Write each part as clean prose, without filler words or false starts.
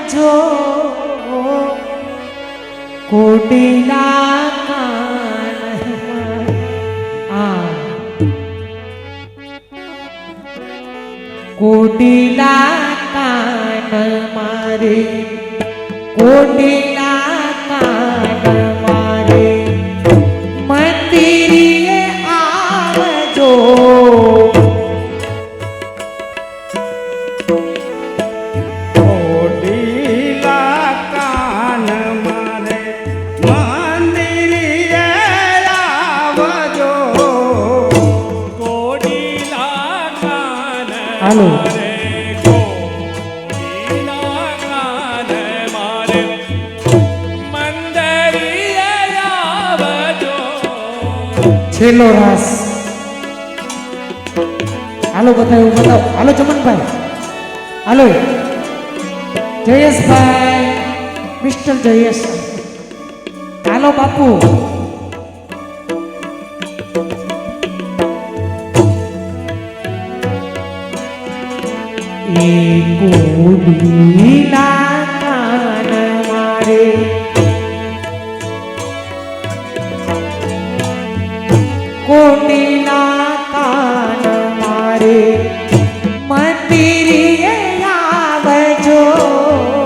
આવજો કોડીલા કાનમાં આ કોડીલા કાન મારે કોડીલા કાન મારે મંદિરે આવજો હાલો છેલ્લો રાસ હાલો બધા એવું બતાવો હાલો ચમનભાઈ હાલો જયેશભાઈ મિસ્ટર જયેશ હાલો બાપુ કોડીલા કાન મારે કોડીલા કાન મારે મંદિરે આવજો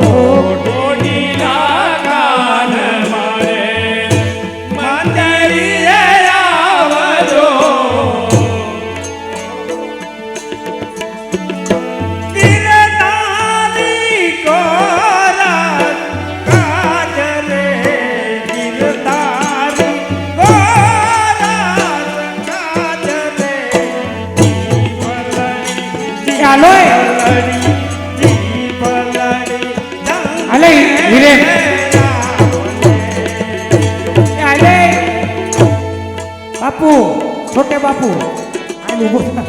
કોડીલા કાન મારે મંદિરે આવજો बापू छोटे बापू आलू बोलता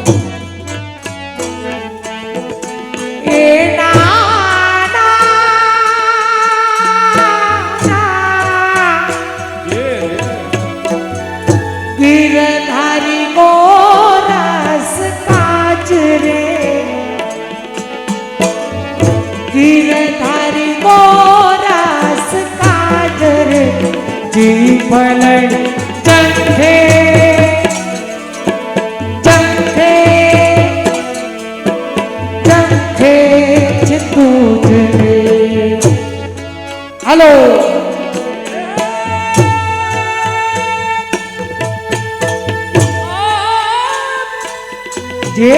ए ना ना गिरधारी को रस काज रे गिरधारी को रस काज रे जी पलड़ चंखे चंखे चंखे चितूजरे हेलो जे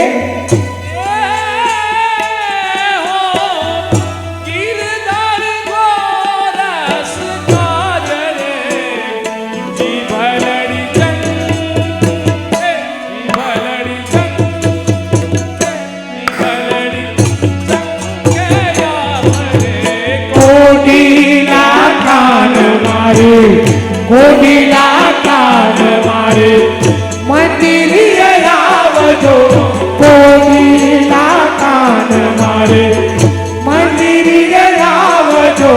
કોડીલા કાન મારે મંદિરે આવજો કોડીલા કાન મારે મંદિરે આવજો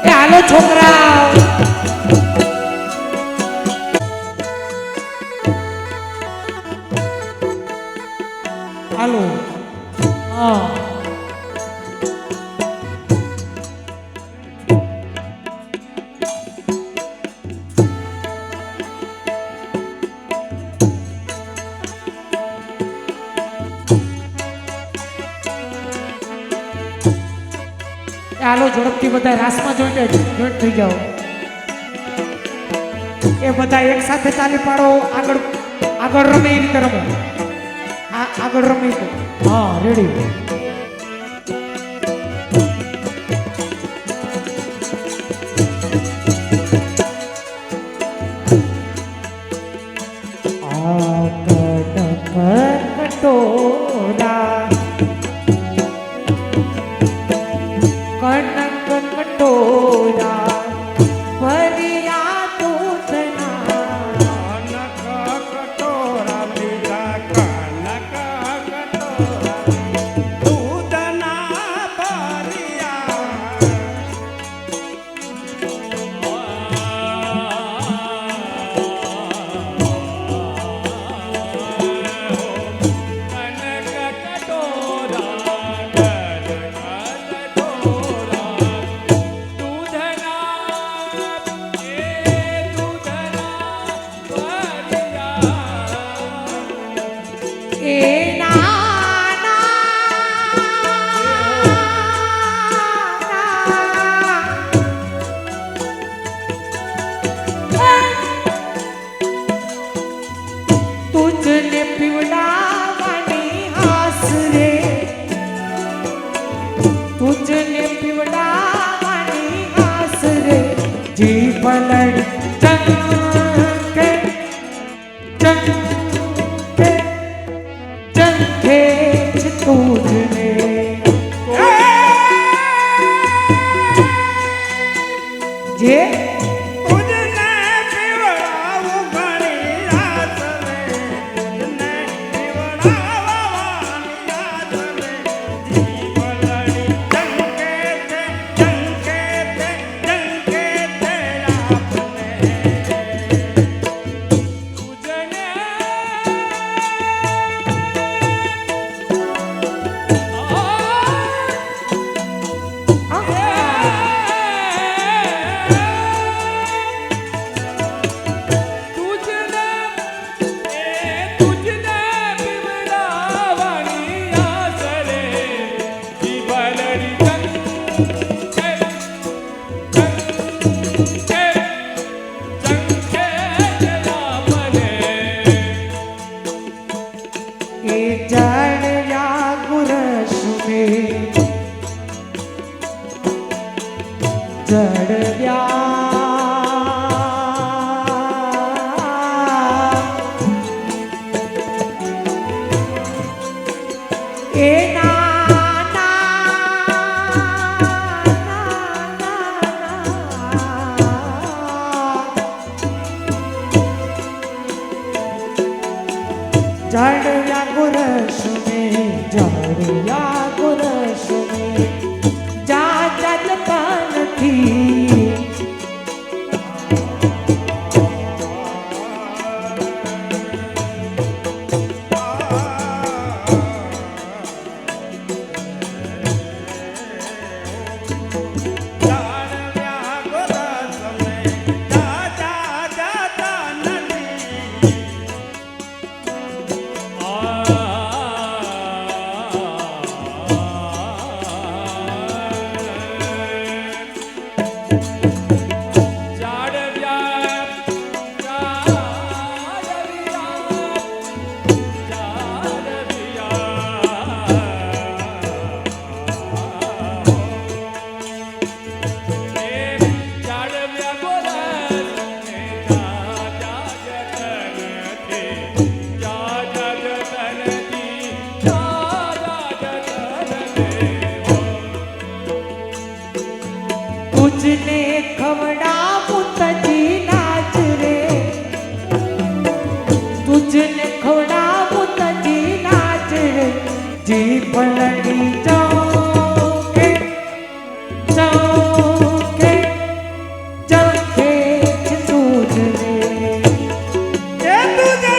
હાલો છોકરા હાલો હા હાલો ઝડપથી બધા રાસમાં જોઈન્ટ થઈ જાઓ એ બધા એક સાથે તાલી પાડો આગળ આગળ રમે એ રીતે રમો આગળ રમી હા રેડી પલડ ચંકે ચંકે ચંકે છે તુજને જે તુજને પીવડાવું ઘણી રાત રે તુજને પીવડાવવાની યાદ રે જીવલડી ચંકે તે ચંકે તે ચંકે તે આપને તુજને એ જાણ્યા ગુરસ મેં જડવ્યા એ જાડ્યા ગુરસ મેં જાડ્યા ગુરસ મેં જા જતા નથી જાણ્યા ગોરસ મે જા જતા નથી તુજને ખવડાવું તજી નાચ રે તુજને ખવડાવું તજી નાચ રે જી પલડી ચૌકે ચૌકે ચૌકે છે તુજને એ તુજને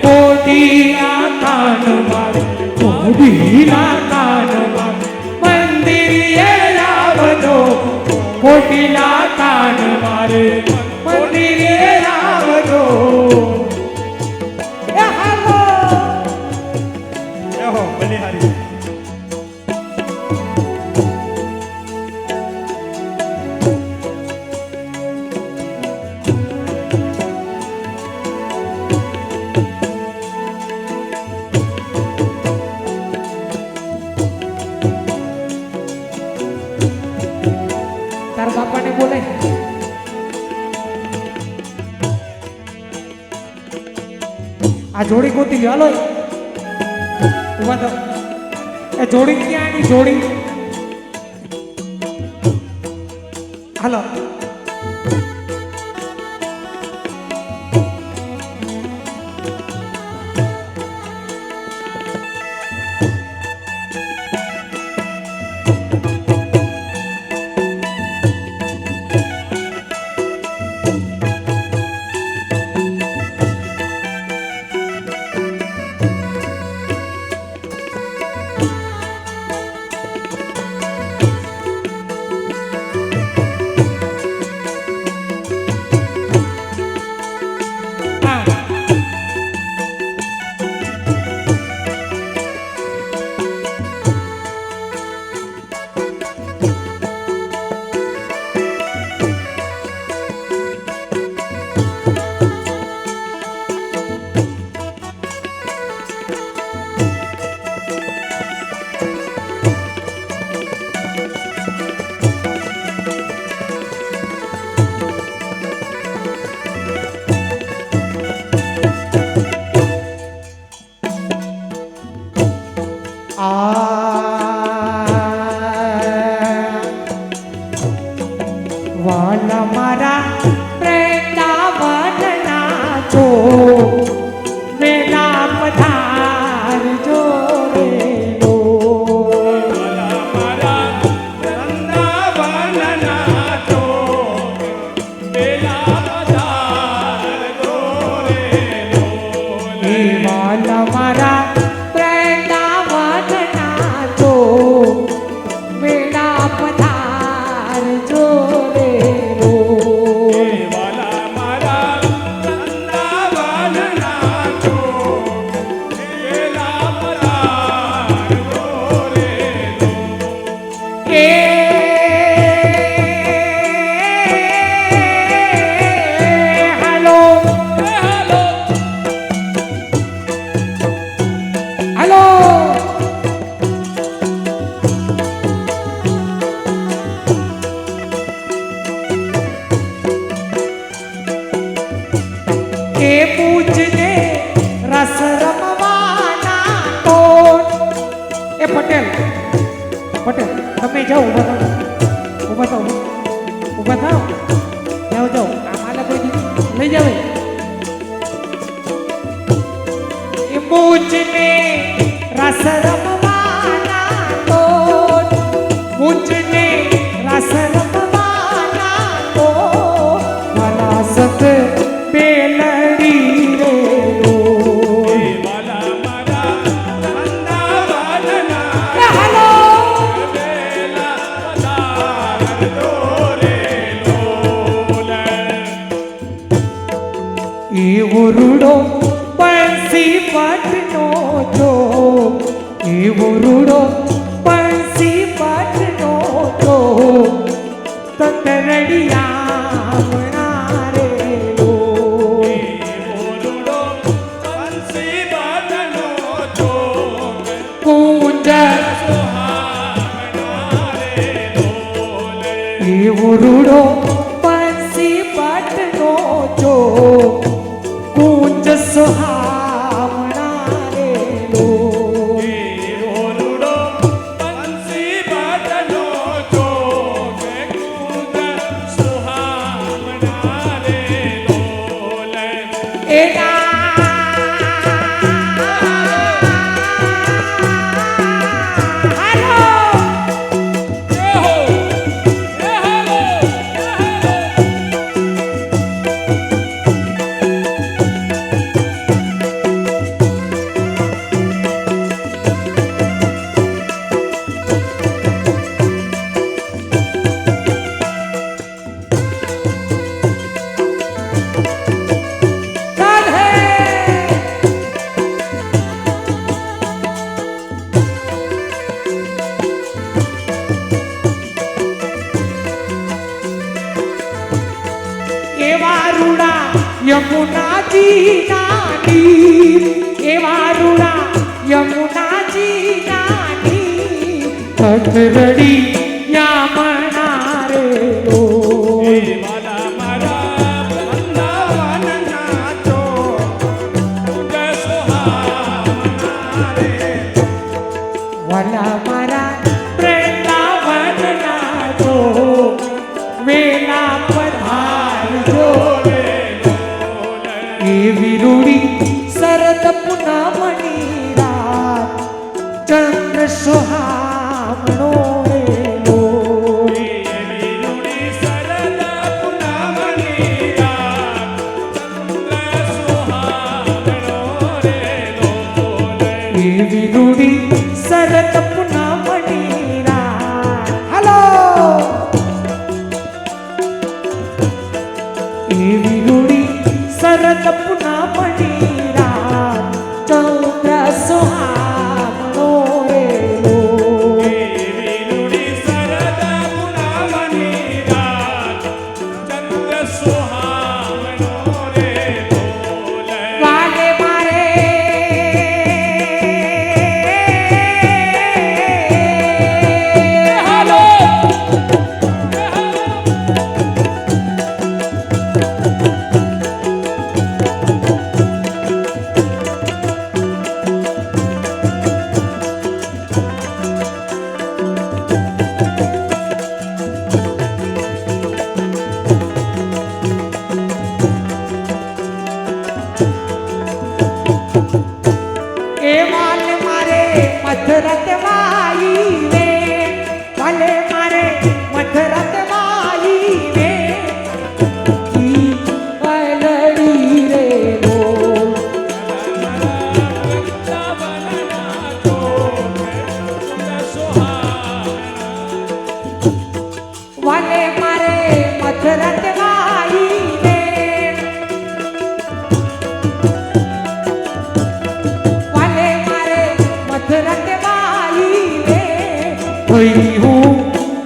કોડીના કાનમાં કોડીના કાનમાં મંદિરે આવજો કોડીના કાન મારે મંદિરે આવજો એ હાલો એહો બલિહારી તાર બાપાને બોલે આ જોડી ગોતી લ્યો હાલો ઉભા થાઓ. એ જોડી ક્યાં આની જોડી હાલો વાલા મારા વૃંદાવનના છો મેલા પધાર જો રે લો. મારા વૃંદાવનના જો પેલા પધાર જો રે લો. એ વાલા મારા વૃંદાવનના છો મેલા પધાર જો રે લો. વાલા મારા વૃંદાવનના જો પેલા પધાર જો રે લો. એ હાલો હાલો એ પૂછને રસ રમવાના તો એ પટેલ તમે જાઓ ઊભા થાઓ જાઓ આ માલા કોઈ લઈ જાવ એ પૂછને રસ રમવાના તો પૂછને રસ રમવાના તો વાલા સત પેલડી રે લો. વાલા મારા વૃંદાવનના હાલો પેલા પધાર જો રે લો. એ ઉરુડો બંસી પટનો છો એ ઉરુડો બંસી પટનો છો તતરડિયા રે લો. ઓરુડો બંસી બદનો જો કુંજ સુહામણા રે લોલે. એ ઉરુડો બંસી પટનો છો કુંજ સુહામણા રે લો. ઓરુડો બંસી બદનો જો કુંજ સુહામણા રે લોલે. એવા રૂડા યમુનાજી નાની એવા રૂડા યમુનાજી નાની કથરડી યામણા રે લો. વાલા મારા વૃંદાવનના જો કુંજ શરદ પૂનમની રાત ચંદ્ર સુહામણો રેલો એવી રૂડી શરદ પૂનમની રાત ચંદ્ર સુહામણો રે ડોલે. એવી રૂડી શરદ પૂનમની રાત હલો એવી રૂડી શરદ પૂનમની રાત ચંદ્ર સુહામણો રેલો એવી રૂડી શરદ પૂનમની રાત ચંદ્ર સુહામણો રે ડોલે. વાલે મારે હાલો એ વાલે મારે મધરત વાઈ રે વાલે મારે મધરત વાઈ રે ઈ વાલડી રે લો વાલે મારે મધરત વાઈ રે વાલે મારે મધરત વાઈ રે કોઈ હું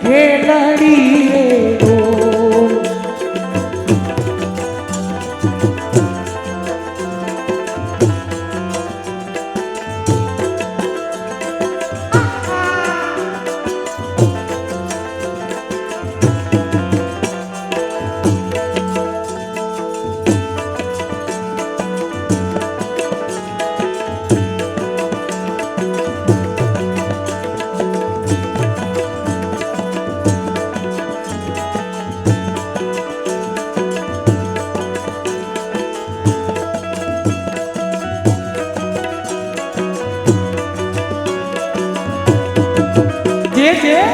ખેલડી રે લો જે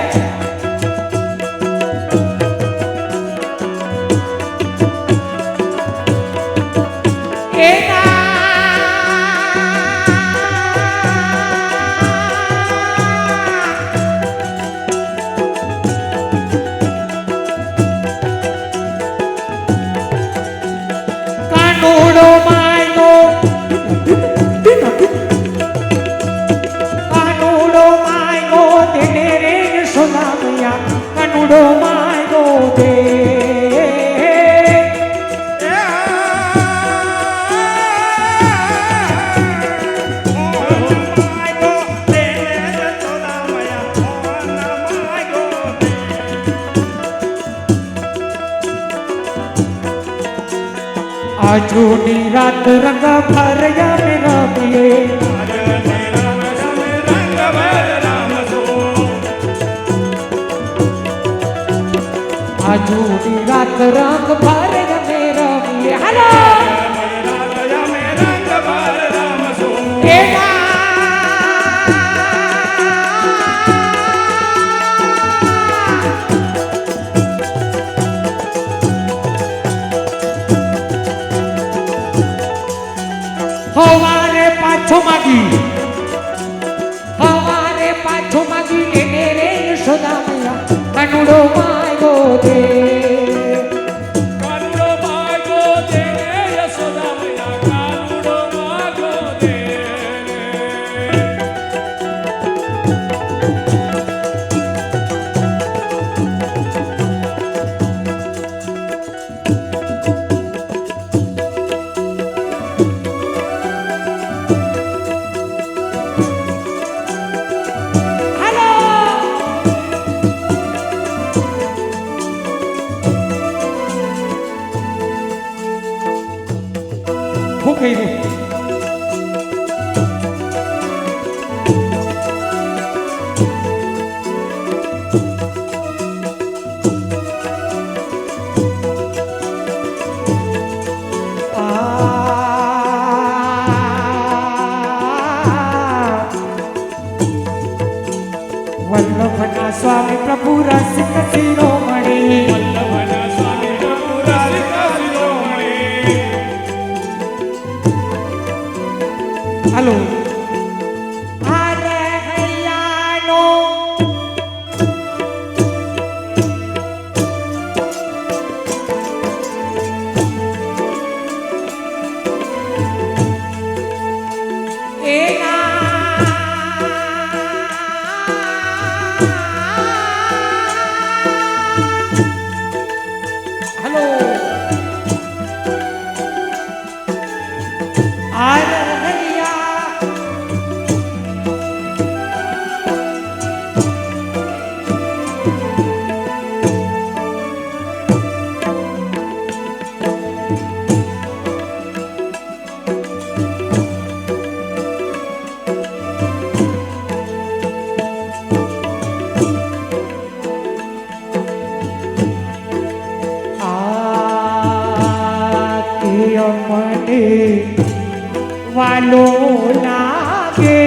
કાનુડો માયનો કાનુડો માયનો તેને રે સોનામૈયા કાનુડો માયનો દે આજુની રાત રંગ ભરયા મે રમીએ આજુની રાત રંગ ભરયા મે રમીએ હાલો એ હવારે પાછો માગી હવારે પાછો માગી એને રે સોદામૈયા કાનુડો માયગો દે કાનુડો માગો દે યશોદા મૈયા કાનુડો માગો દે. હાલો હું કહી દઉં હાલો અરે હૈયાનો હલો અરે હૈયા મને વાલો લાગે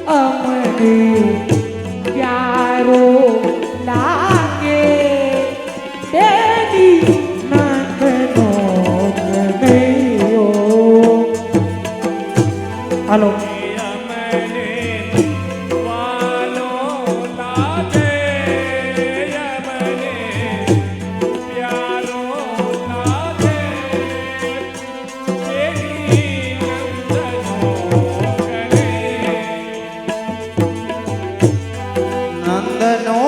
અમને પ્યારો લાગે તેની નાકનો ગયો હાલો અમને વાલો લાગે અમને પ્યારો લાગે તેની નંદનો કરે નંદનો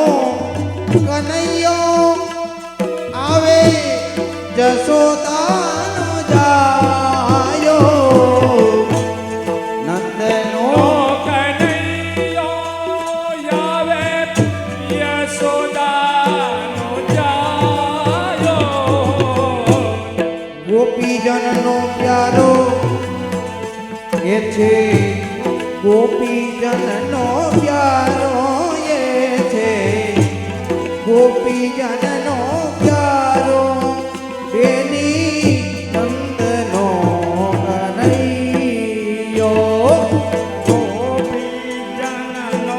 કનૈયો આવે જશોદાનો જાયો નંદનો કનૈયો આવે યશોદાનો જાયો ગોપીજનનો પ્યારો એ છે ગોપીજનનો પ્યારો એ છે ગોપીજનનો પ્યારો બેની નંદનો કનૈયો ગોપીજનનો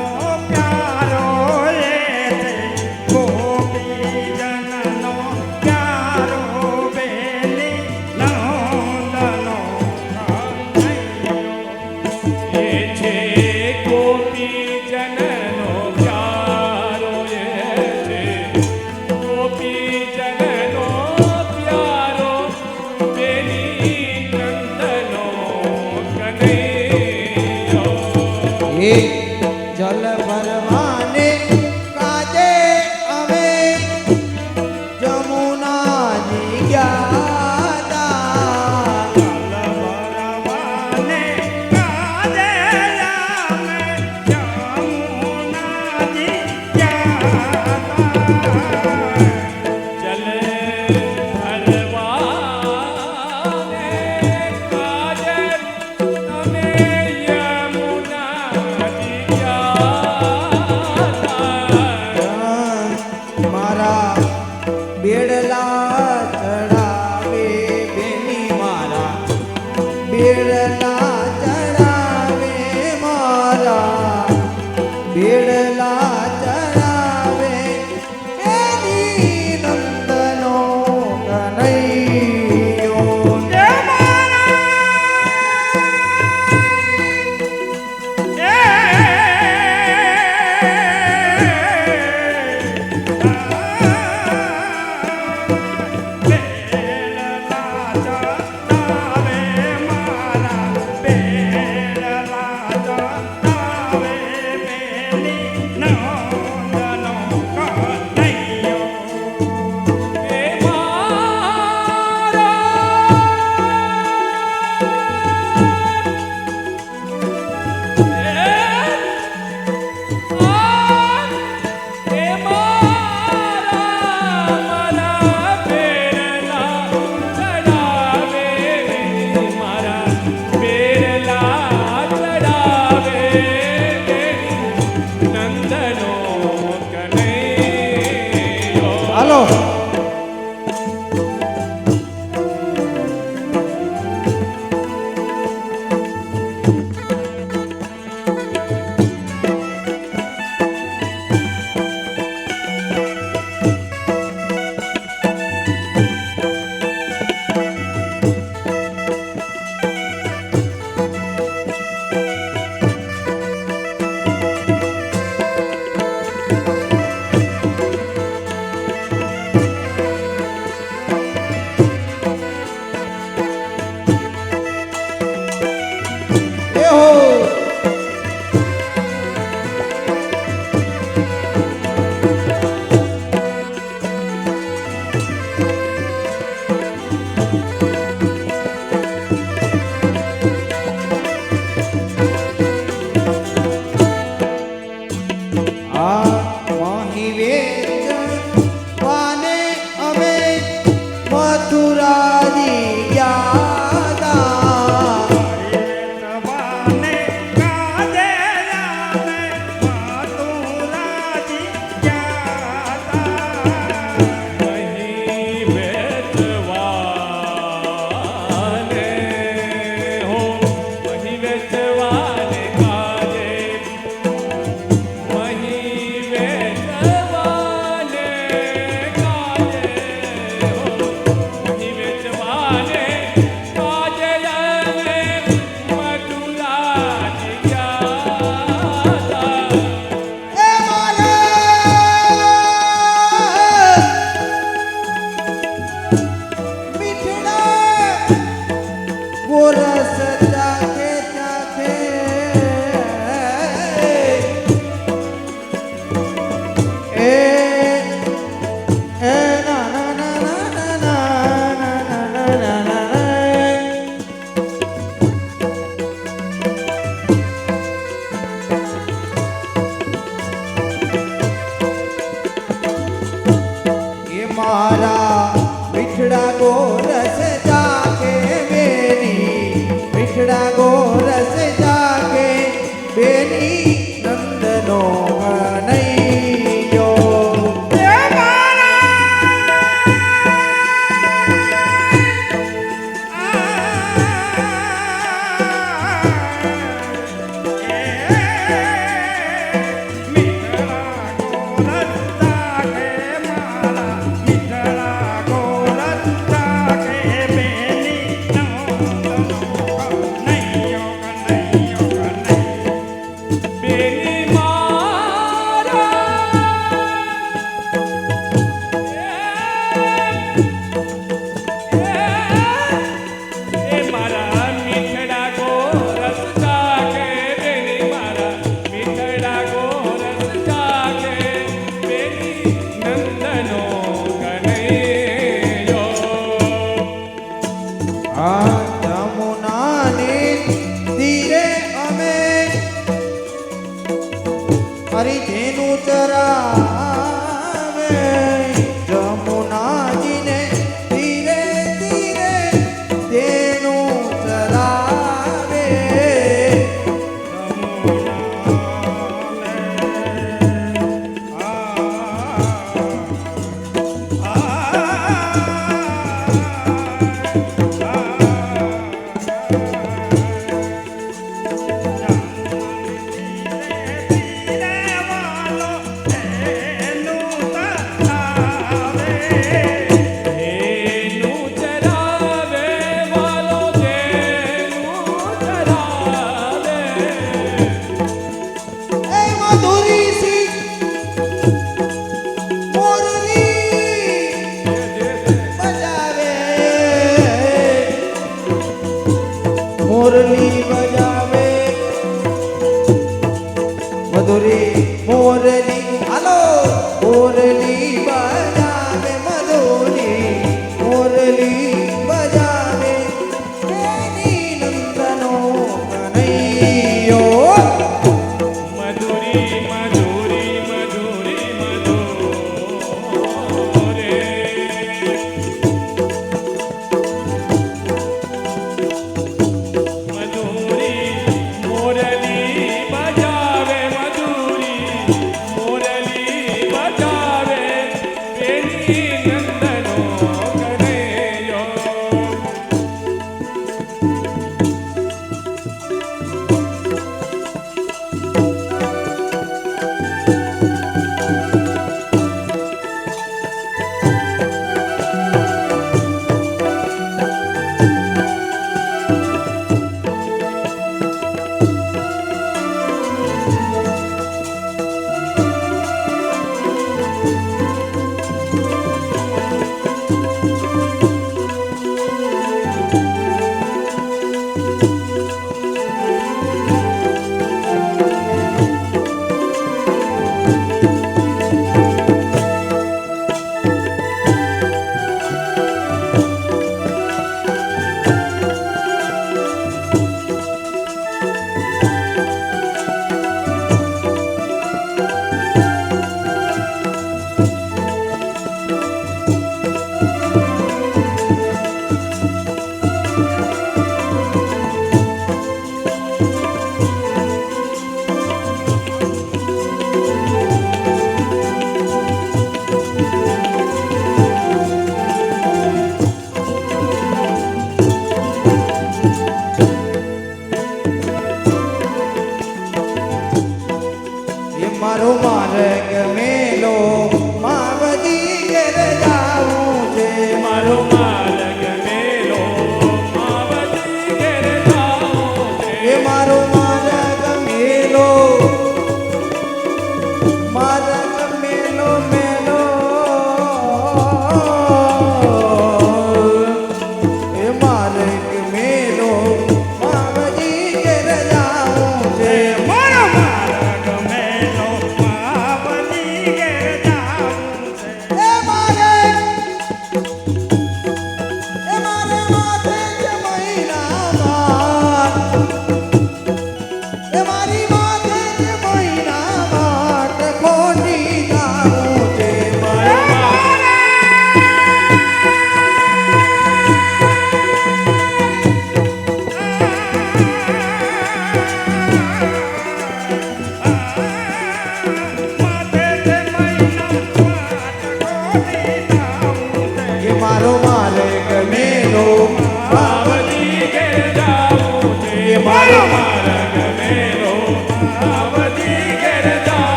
પ્યારો રે ગોપીજનનો પ્યારો બેલી નંદનો એ છે ગોપીજનનો પ્યારો એ છે ગોપીજનનો પ્યારો બેની નંદનો કનૈયો એ જલ ભરવાને કાજે અમે જમુનાજી ગયા તા. ભરવાને કાજે અમે જમુનાજી ગયા જલ ભરવાને કાજે અમે યમુનાજી ગયા મારા બેડલા ચડાવે બેની મારા બેડલા ચડાવે મારા બેડલા ચડાવે બેની નંદનો કનૈયો બેલના ચડાવે મારા વેતવાને કાજે રામે મથુરાજી જાતા અહીં વેચવાને હો અહીં વેચવાને કાજે અહીં વેચવાને કાજે હો અહીં વેચવાને કાજે અમે મથુરાજી જાતા એ મારે મીઠડા ગોરસ ચાખે ચાખે એ ના ના ના ના ના ના ના એ મારા મીઠડા ગોરસ ચાખે બેની મીઠડા ગોરસ ચાખે બેની નંદનો કનૈયો બેની મારા એ મારા મીઠડા ગોરસ ચાખે બેની મારા મીઠડા ગોરસ ચાખે બેની નંદનો કનૈયો આ જમુનાની તીરે અમે હરિધેનું ચરાવે જમુનાજીને તીરે તીરે ધેનું ચરાવે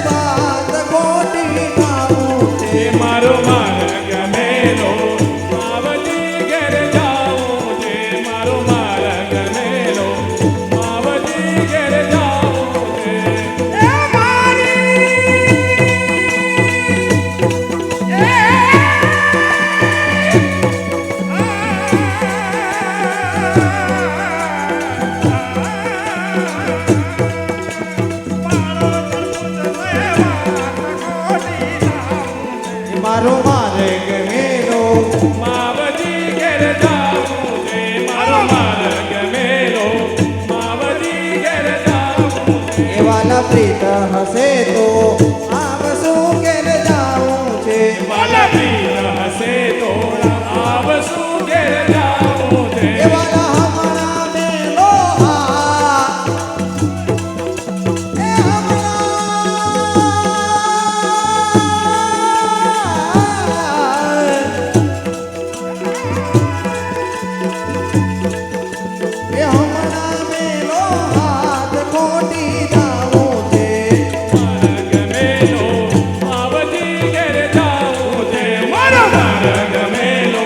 વાત ખોટી થાવું છે. મારો માર્ગ મેલો માવજી ઘેર જાઉં છે. મારો માર્ગ મેલો માવજી ઘેર જાઉં છે. મારો માર્ગ મેલો માવજી ઘેર જાઉં છે. મારો માર્ગ મેલો માવજી ઘેર જાઉં છે. એવાલા પ્રીત હશે તો આવશું ઘેર જાવું છે. વાલા પ્રિય હશે તો આવશું ઘેર જાઉં છે. એવાલા હમણાં મેલો હા એ હમણાં મેલો હાથ ખોટી જાવું છે. માર્ગ મેલો માવજી ઘેર જાઉં છે. મારો માર્ગ મેલો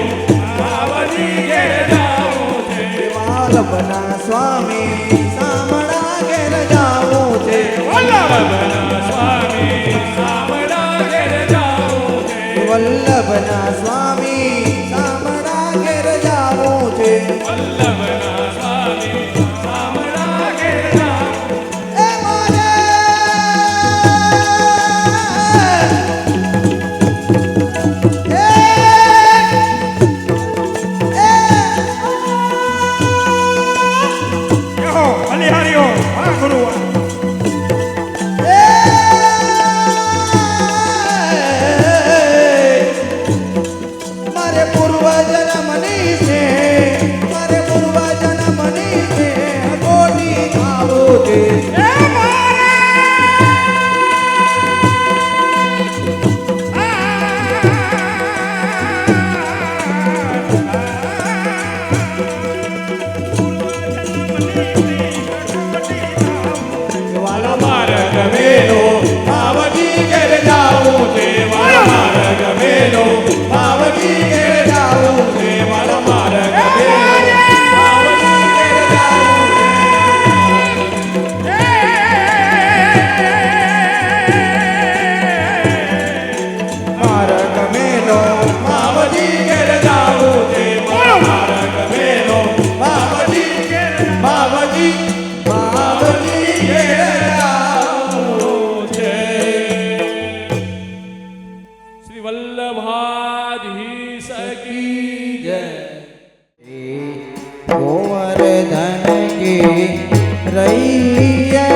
માવજી ઘેર જાઉં છે. વલ્લભના સ્વામી સામળા ઘેર જાવું છે. વલ્લભના સ્વામી સામળા ઘેર જાઉં છે. વલ્લભના સ્વામી સામળા ઘેર જાવું છે. વલ્લભના સ્વામી સામળા ઘેર જાઉં એ મારે યો બલિહારીઓ હા ગુરુ મારે પૂર્વ જન્મની છે. મારે પૂર્વ જન્મની છે. કોટી ખાવું છે. વાલા માર્ગ મેલો માવજી ઘેર જાઉં છે. વાલા માર્ગ મેલો માવજી ઘેર જાઉં છે. વાલા માર્ગ મેલો માવજી ઘેર જાઉં માર્ગ મેલો માવજી ઘેર જાઉં છે. મારો માર્ગ મેલો માવજી ઘેર માવજી માવજી ઘેર જાઉં છે. શ્રી વલ્લભાધીશ કી જય. ગોવર્ધન કી રૈયે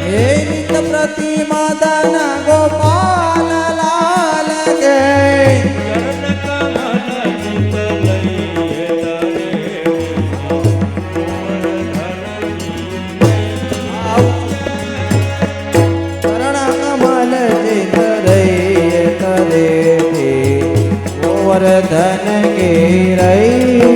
હે નિત પ્રતિમદન ગોપાલ લાલ કે ચરણ કમલ ચિત રૈયે કરે હે ગોવર્ધન કી રૈયે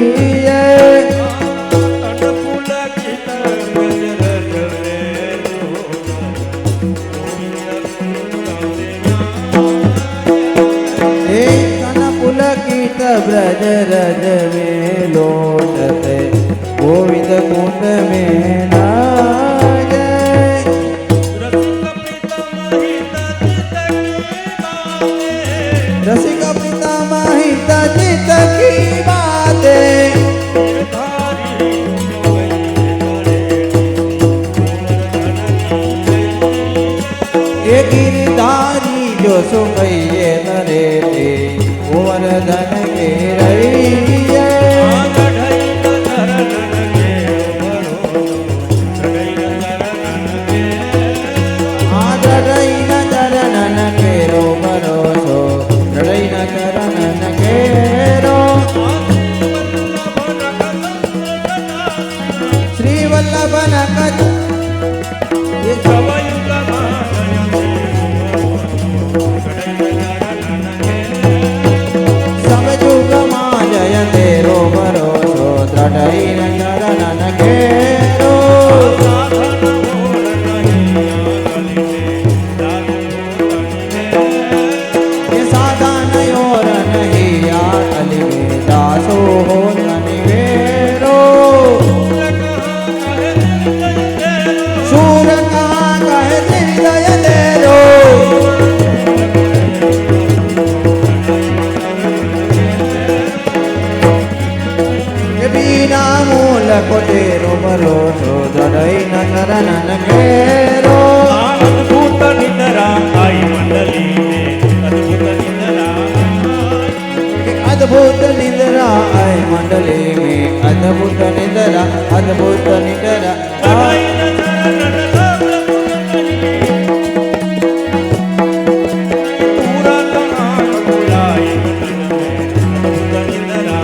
हे कन पुलकित ब्रज रज में लोटते गोविंद कुंड में नागे रसिक पिता महित चित की बातें ये गिरधारी जो सुखइए नरे थे गोवर्धन के रैये आदरैन चरणन केरो भरोसो दरैन चरणन केरो श्री वल्लभन कच ये सब युग मा जय तेरो भरोसो दृढ़ चरणन ભરોસો ધરઈ ન નરનન ઘેરો અદ્ભુત નિંદરા આઈ મંડલી में अद्भुत निंदरा अद्भुत निद्रा आय मंडली में अद्भुत निद्रा अद्भुत निद्रा आई न शरण सब पूरा तमाम बुलाई अद्भुत निंदरा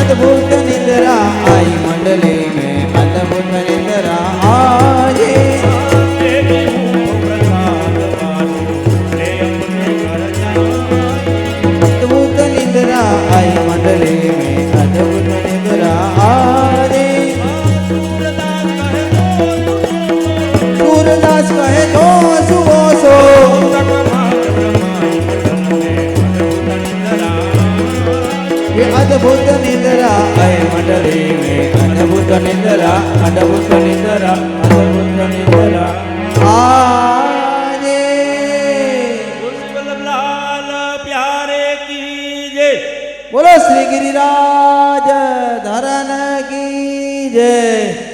अद्भुत निद्रा आई मंडली में अद्भुत निद्रा आये देवी मुख प्रसाद बाजू ले अपने घर जाए अद्भुत निद्रा आई मंडली में अद्भुत निद्रा आये सूरदास कहे तो सुबो सो ये अद्भुत निद्रा आय मंडली में अद्भुत निद्रा अद्भुत निद्रा अद्भुत निद्रा आये लाल प्यारे की जय बोलो श्री गिरिराज धरन की जय।